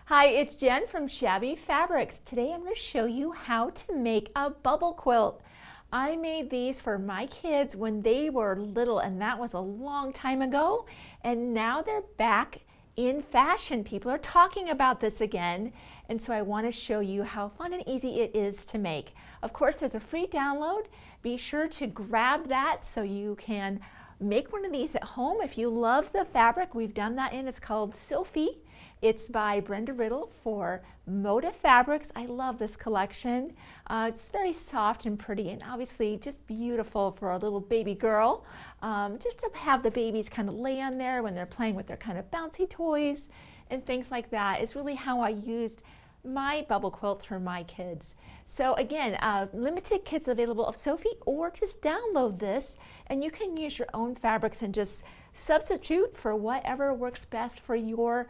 Hi, it's Jen from Shabby Fabrics. Today I'm going to show you how to make a bubble quilt. I made these for my kids when they were little, and that was a long time ago, and now they're back in fashion. People are talking about this again, and so I want to show you how fun and easy it is to make. Of course, there's a free download. Be sure to grab that so you can make one of these at home. If you love the fabric we've done that in, it's called Sophie. It's by Brenda Riddle for Moda Fabrics. I love this collection. It's very soft and pretty, and obviously just beautiful for a little baby girl. Just to have the babies kind of lay on there when they're playing with their kind of bouncy toys and things like that. It's really how I used my bubble quilts for my kids. So again, limited kits available of Sophie, or just download this and you can use your own fabrics and just substitute for whatever works best for your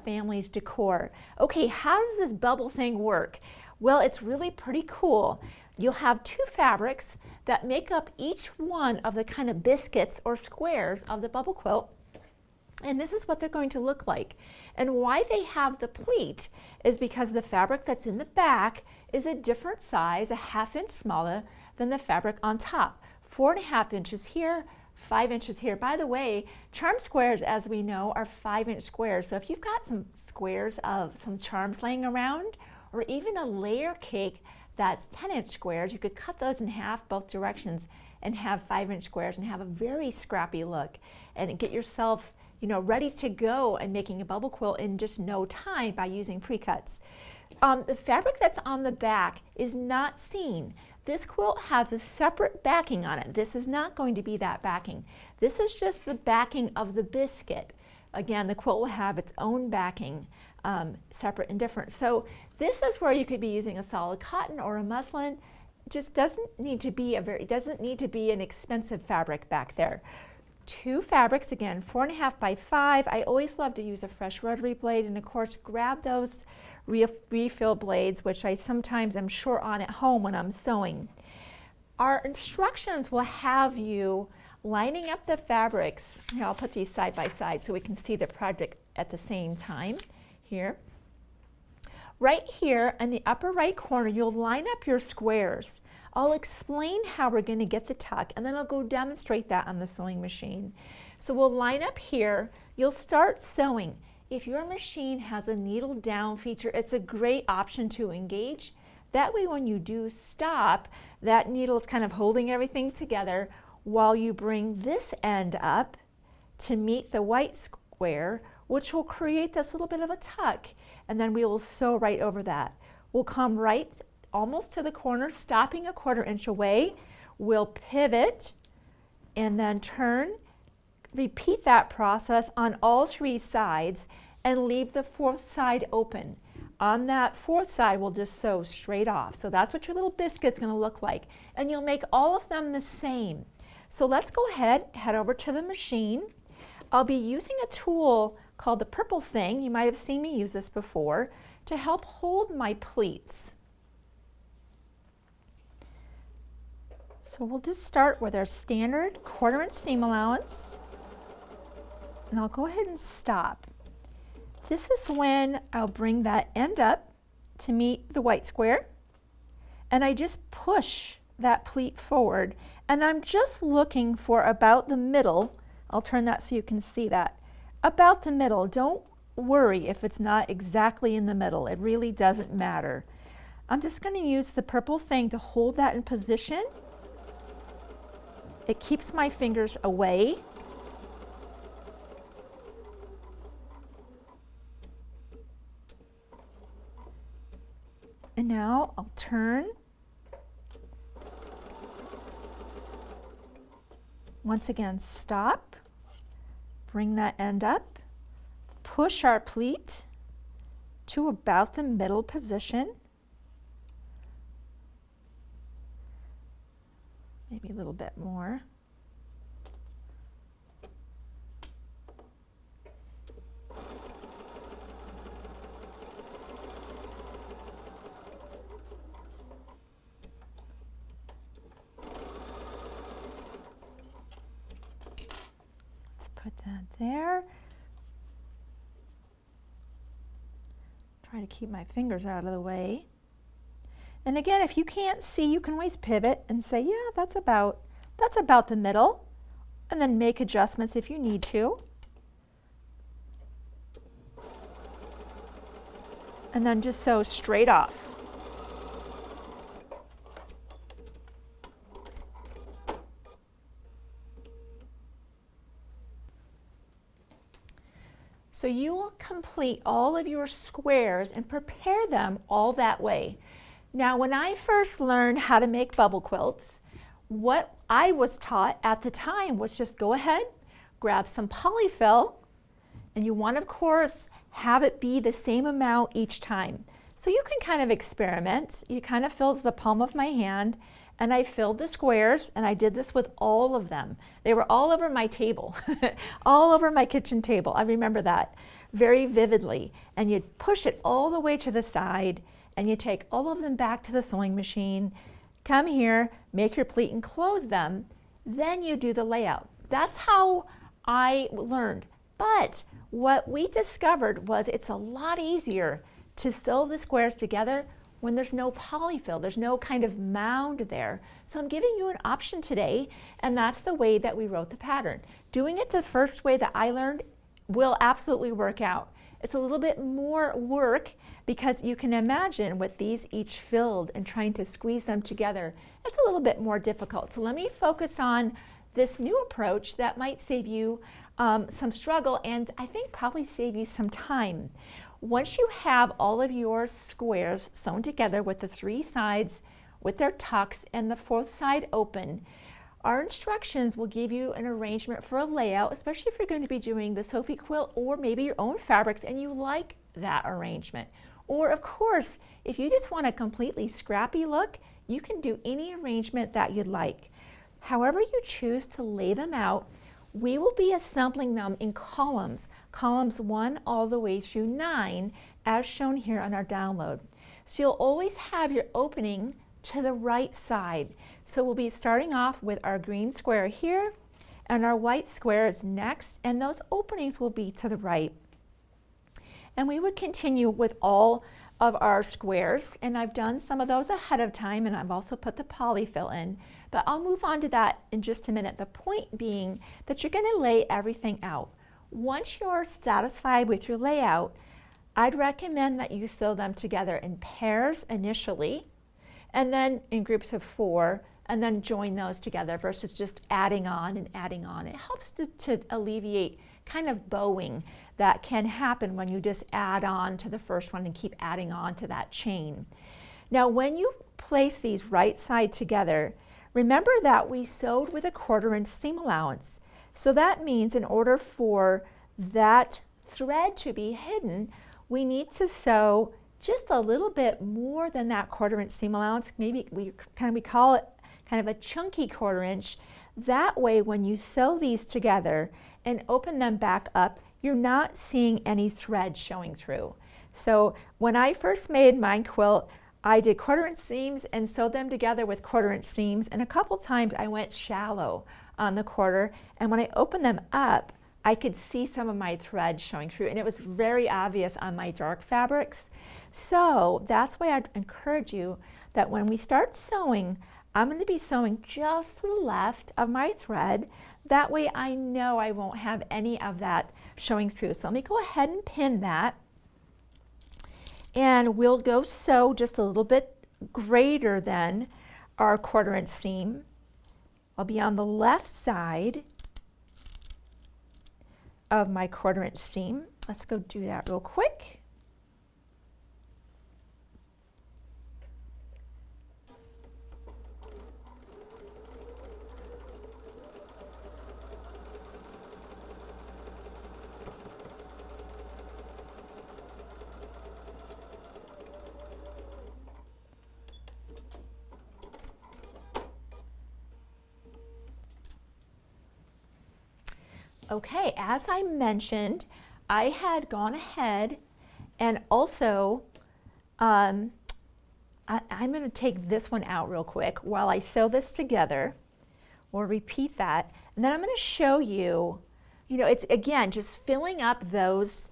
family's decor. Okay, how does this bubble thing work? Well, it's really pretty cool. You'll have two fabrics that make up each one of the kind of biscuits or squares of the bubble quilt. And this is what they're going to look like. And why they have the pleat is because the fabric that's in the back is a different size, a ½ inch smaller than the fabric on top. 4½ inches here, 5 inches here. By the way, charm squares, as we know, are 5-inch squares. So if you've got some squares of some charms laying around, or even a layer cake that's 10-inch squares, you could cut those in half both directions and have 5-inch squares and have a very scrappy look and get yourself, you know, ready to go and making a bubble quilt in just no time by using pre-cuts. The fabric that's on the back is not seen. This quilt has a separate backing on it. This is not going to be that backing. This is just the backing of the biscuit. Again, the quilt will have its own backing, separate and different. So this is where you could be using a solid cotton or a muslin. It just doesn't need to be an expensive fabric back there. Two fabrics, again, 4½ by 5. I always love to use a fresh rotary blade, and of course grab those refill blades, which I sometimes am short on at home when I'm sewing. Our instructions will have you lining up the fabrics. Here, I'll put these side by side so we can see the project at the same time. Here. Right here in the upper right corner, you'll line up your squares. I'll explain how we're going to get the tuck, and then I'll go demonstrate that on the sewing machine. So we'll line up here. You'll start sewing. If your machine has a needle down feature, it's a great option to engage. That way when you do stop, that needle is kind of holding everything together while you bring this end up to meet the white square, which will create this little bit of a tuck, and then we will sew right over that. We'll come right almost to the corner, stopping a 1/4 inch away. We'll pivot and then turn. Repeat that process on all 3 sides and leave the 4th side open. On that 4th side, we'll just sew straight off. So that's what your little biscuit's going to look like. And you'll make all of them the same. So let's go ahead, head over to the machine. I'll be using a tool called the purple thing. You might have seen me use this before to help hold my pleats. So we'll just start with our standard 1/4 inch seam allowance, and I'll go ahead and stop. This is when I'll bring that end up to meet the white square, and I just push that pleat forward, and I'm just looking for about the middle. I'll turn that so you can see that. About the middle. Don't worry if it's not exactly in the middle. It really doesn't matter. I'm just going to use the purple thing to hold that in position. It keeps my fingers away. And now I'll turn. Once again, stop. Bring that end up. Push our pleat to about the middle position. Maybe a little bit more. Let's put that there. Try to keep my fingers out of the way. And again, if you can't see, you can always pivot and say, yeah, that's about the middle, and then make adjustments if you need to. And then just sew straight off. So you will complete all of your squares and prepare them all that way. Now, when I first learned how to make bubble quilts, what I was taught at the time was just go ahead, grab some polyfill, and you want, of course, have it be the same amount each time. So you can kind of experiment. It kind of fills the palm of my hand, and I filled the squares, and I did this with all of them. They were all over my table, all over my kitchen table. I remember that very vividly. And you'd push it all the way to the side, and you take all of them back to the sewing machine, come here, make your pleat and close them, then you do the layout. That's how I learned. But what we discovered was it's a lot easier to sew the squares together when there's no polyfill, there's no kind of mound there. So I'm giving you an option today, and that's the way that we wrote the pattern. Doing it the first way that I learned will absolutely work out. It's a little bit more work because you can imagine with these each filled and trying to squeeze them together, it's a little bit more difficult. So let me focus on this new approach that might save you some struggle, and I think probably save you some time. Once you have all of your squares sewn together with the 3 sides with their tucks and the 4th side open, our instructions will give you an arrangement for a layout, especially if you're going to be doing the Sophie quilt or maybe your own fabrics and you like that arrangement. Or of course, if you just want a completely scrappy look, you can do any arrangement that you'd like. However you choose to lay them out, we will be assembling them in columns 1 all the way through 9, as shown here on our download. So you'll always have your opening to the right side. So we'll be starting off with our green square here, and our white square is next, and those openings will be to the right. And we would continue with all of our squares, and I've done some of those ahead of time, and I've also put the polyfill in, but I'll move on to that in just a minute. The point being that you're going to lay everything out. Once you're satisfied with your layout, I'd recommend that you sew them together in pairs initially, and then in groups of 4, and then join those together versus just adding on and adding on. It helps to alleviate kind of bowing that can happen when you just add on to the first one and keep adding on to that chain. Now, when you place these right side together, remember that we sewed with a 1/4 inch seam allowance. So that means in order for that thread to be hidden, we need to sew just a little bit more than that 1/4 inch seam allowance. Maybe we call it kind of a chunky 1/4 inch. That way, when you sew these together and open them back up, you're not seeing any thread showing through. So when I first made my quilt, I did 1/4 inch seams and sewed them together with 1/4 inch seams, and a couple times I went shallow on the 1/4, and when I opened them up, I could see some of my thread showing through, and it was very obvious on my dark fabrics. So that's why I'd encourage you that when we start sewing, I'm going to be sewing just to the left of my thread. That way I know I won't have any of that showing through. So let me go ahead and pin that. And we'll go sew just a little bit greater than our 1/4 inch seam. I'll be on the left side of my 1/4 inch seam. Let's go do that real quick. Okay, as I mentioned, I had gone ahead and also, I'm going to take this one out real quick while I sew this together. We'll repeat that, and then I'm going to show you, it's again just filling up those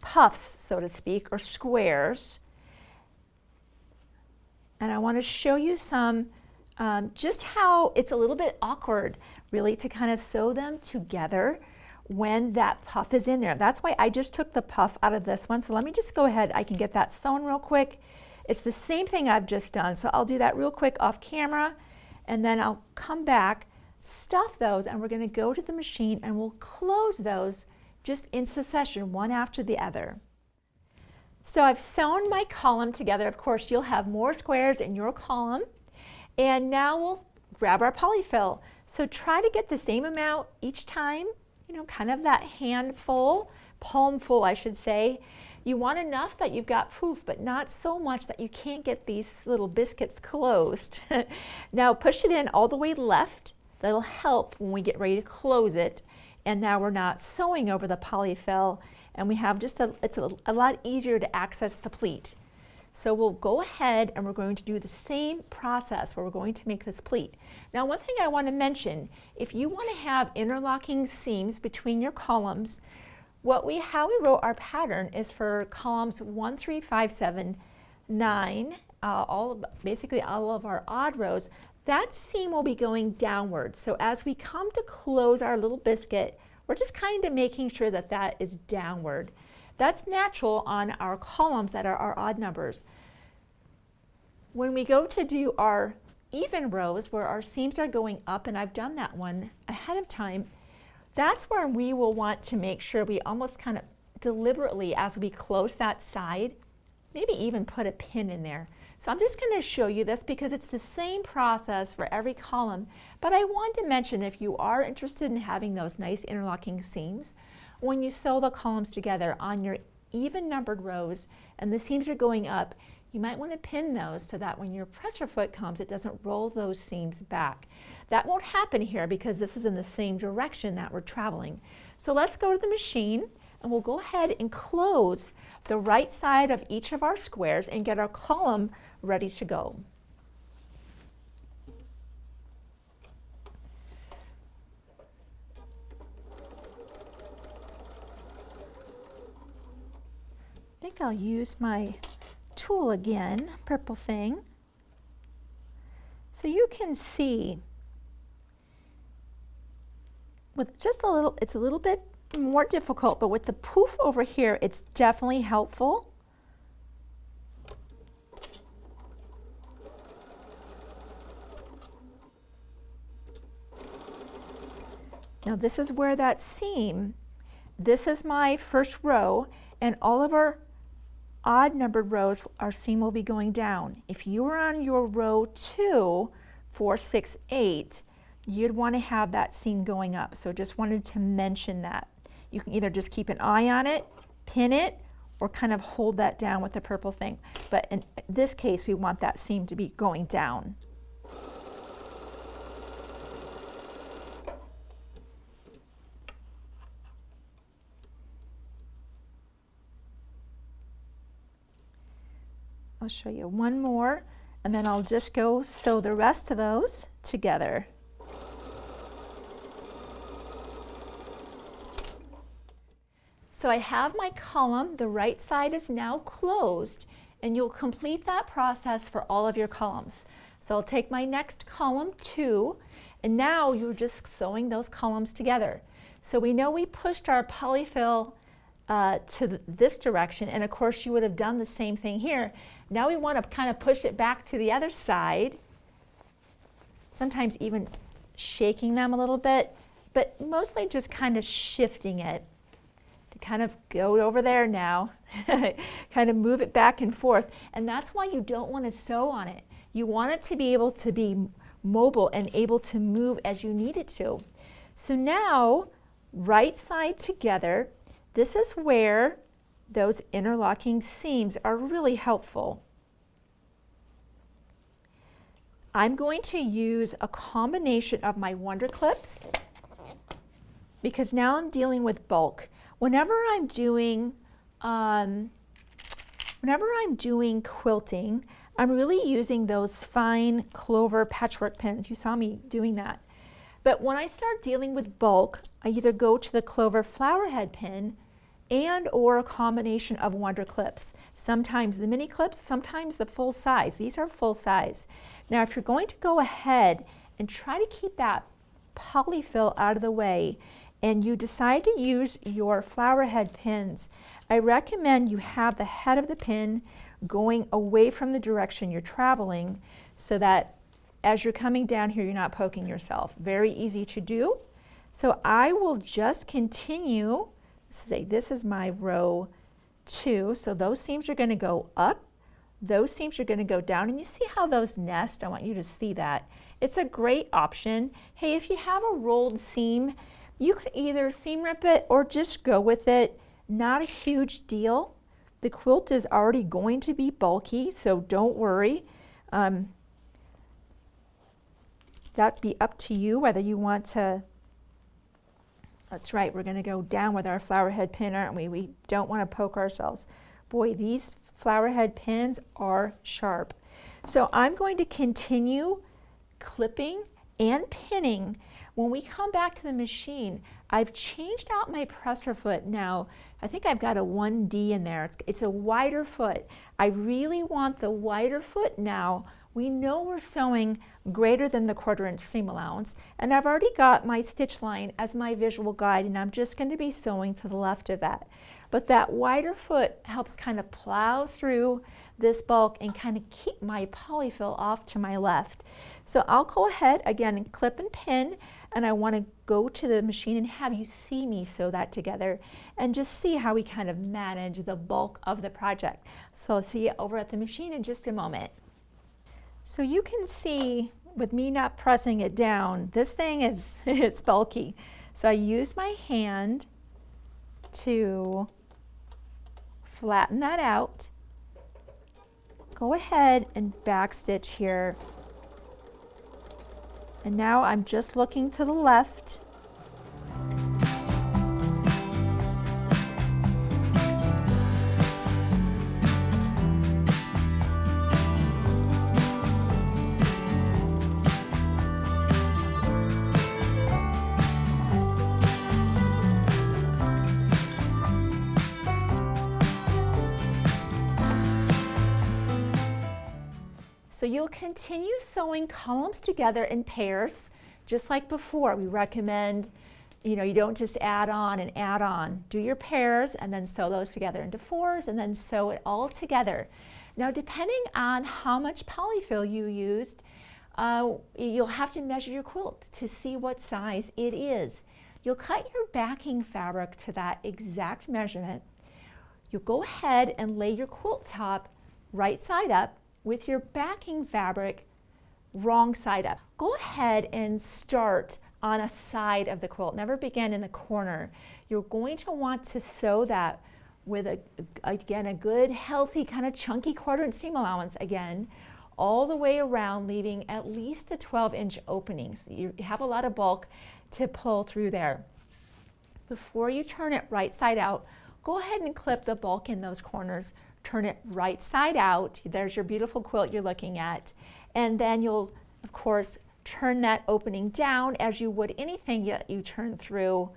puffs, so to speak, or squares. And I want to show you some, just how it's a little bit awkward, really, to kind of sew them together when that puff is in there. That's why I just took the puff out of this one. So let me just go ahead, I can get that sewn real quick. It's the same thing I've just done. So I'll do that real quick off camera, and then I'll come back, stuff those, and we're going to go to the machine and we'll close those just in succession, one after the other. So I've sewn my column together. Of course, you'll have more squares in your column. And now we'll grab our polyfill. So try to get the same amount each time, you know, kind of that handful, palmful, I should say. You want enough that you've got poof, but not so much that you can't get these little biscuits closed. Now push it in all the way left. That'll help when we get ready to close it. And now we're not sewing over the polyfill, and we have just it's a lot easier to access the pleat. So we'll go ahead and we're going to do the same process where we're going to make this pleat. Now, one thing I want to mention, if you want to have interlocking seams between your columns, how we wrote our pattern is for columns 1, 3, 5, 7, 9, basically all of our odd rows. That seam will be going downward. So as we come to close our little biscuit, we're just kind of making sure that that is downward. That's natural on our columns that are our odd numbers. When we go to do our even rows where our seams are going up, and I've done that one ahead of time, that's where we will want to make sure we almost kind of deliberately, as we close that side, maybe even put a pin in there. So I'm just going to show you this because it's the same process for every column, but I want to mention, if you are interested in having those nice interlocking seams, when you sew the columns together on your even numbered rows and the seams are going up, you might want to pin those so that when your presser foot comes, it doesn't roll those seams back. That won't happen here because this is in the same direction that we're traveling. So let's go to the machine and we'll go ahead and close the right side of each of our squares and get our column ready to go. I think I'll use my tool again, purple thing. So you can see with just a little, it's a little bit more difficult, but with the poof over here, it's definitely helpful. Now this is where that seam, this is my first row, and all of our odd numbered rows, our seam will be going down. If you were on your row 2, 4, 6, 8, you'd want to have that seam going up. So just wanted to mention that. You can either just keep an eye on it, pin it, or kind of hold that down with the purple thing. But in this case, we want that seam to be going down. I'll show you one more, and then I'll just go sew the rest of those together. So I have my column, the right side is now closed, and you'll complete that process for all of your columns. So I'll take my next column 2, and now you're just sewing those columns together. So we know we pushed our polyfill to this direction, and of course you would have done the same thing here. Now we want to kind of push it back to the other side, sometimes even shaking them a little bit, but mostly just kind of shifting it to kind of go over there now, kind of move it back and forth. And that's why you don't want to sew on it. You want it to be able to be mobile and able to move as you need it to. So now, right side together, this is where those interlocking seams are really helpful. I'm going to use a combination of my Wonder Clips because now I'm dealing with bulk. Whenever I'm doing quilting, I'm really using those fine clover patchwork pins. You saw me doing that. But when I start dealing with bulk, I either go to the clover flower head pin and or a combination of wonder clips. Sometimes the mini clips, sometimes the full size. These are full size. Now if you're going to go ahead and try to keep that polyfill out of the way, and you decide to use your flower head pins, I recommend you have the head of the pin going away from the direction you're traveling so that as you're coming down here, you're not poking yourself. Very easy to do. So I will just continue. Say this is my row 2. So those seams are going to go up. Those seams are going to go down. And you see how those nest? I want you to see that. It's a great option. Hey, if you have a rolled seam, you could either seam rip it or just go with it. Not a huge deal. The quilt is already going to be bulky, so don't worry. That'd be up to you whether you want to. That's right, we're going to go down with our flower head pin, aren't we? We don't want to poke ourselves. Boy, these flower head pins are sharp. So I'm going to continue clipping and pinning. When we come back to the machine, I've changed out my presser foot now. I think I've got a 1D in there. It's a wider foot. I really want the wider foot now. We know we're sewing greater than the 1/4 inch seam allowance, and I've already got my stitch line as my visual guide, and I'm just going to be sewing to the left of that. But that wider foot helps kind of plow through this bulk and kind of keep my polyfill off to my left. So I'll go ahead again and clip and pin, and I want to go to the machine and have you see me sew that together and just see how we kind of manage the bulk of the project. So I'll see you over at the machine in just a moment. So you can see with me not pressing it down, this thing is it's bulky. So I use my hand to flatten that out. Go ahead and backstitch here. And now I'm just looking to the left. So you'll continue sewing columns together in pairs, just like before. We recommend, you don't just add on and add on. Do your pairs and then sew those together into 4s and then sew it all together. Now, depending on how much polyfill you used, you'll have to measure your quilt to see what size it is. You'll cut your backing fabric to that exact measurement. You'll go ahead and lay your quilt top right side up with your backing fabric wrong side up. Go ahead and start on a side of the quilt. Never begin in the corner. You're going to want to sew that with again a good healthy kind of chunky 1/4 inch seam allowance again all the way around, leaving at least a 12-inch opening. So you have a lot of bulk to pull through there. Before you turn it right side out, go ahead and clip the bulk in those corners. Turn it right side out. There's your beautiful quilt you're looking at. And then you'll, of course, turn that opening down as you would anything that you turn through.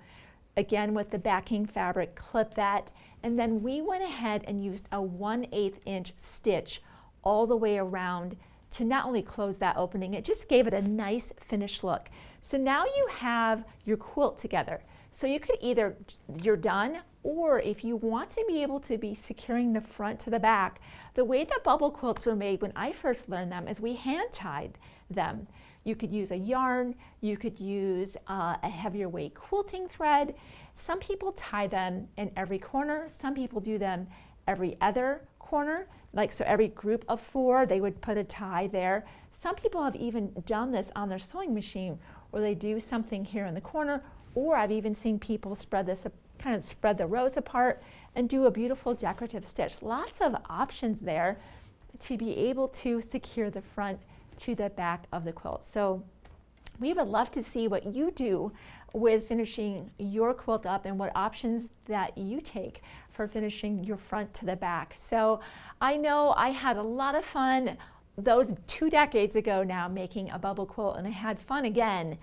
Again, with the backing fabric, clip that. And then we went ahead and used a 1/8 inch stitch all the way around to not only close that opening, it just gave it a nice finished look. So now you have your quilt together. So you could either, you're done, or if you want to be able to be securing the front to the back, the way that bubble quilts were made when I first learned them is we hand tied them. You could use a yarn, you could use a heavier weight quilting thread. Some people tie them in every corner, some people do them every other corner, like so every group of 4 they would put a tie there. Some people have even done this on their sewing machine where they do something here in the corner, or I've even seen people spread this, kind of spread the rows apart and do a beautiful decorative stitch. Lots of options there to be able to secure the front to the back of the quilt. So we would love to see what you do with finishing your quilt up and what options that you take for finishing your front to the back. So I know I had a lot of fun those 2 decades ago now making a bubble quilt, and I had fun again.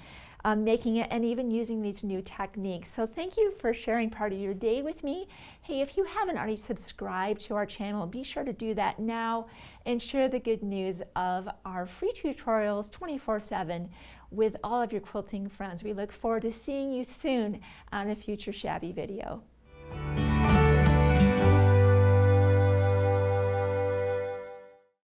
making it and even using these new techniques. So thank you for sharing part of your day with me. Hey, if you haven't already subscribed to our channel, be sure to do that now and share the good news of our free tutorials 24/7 with all of your quilting friends. We look forward to seeing you soon on a future Shabby video.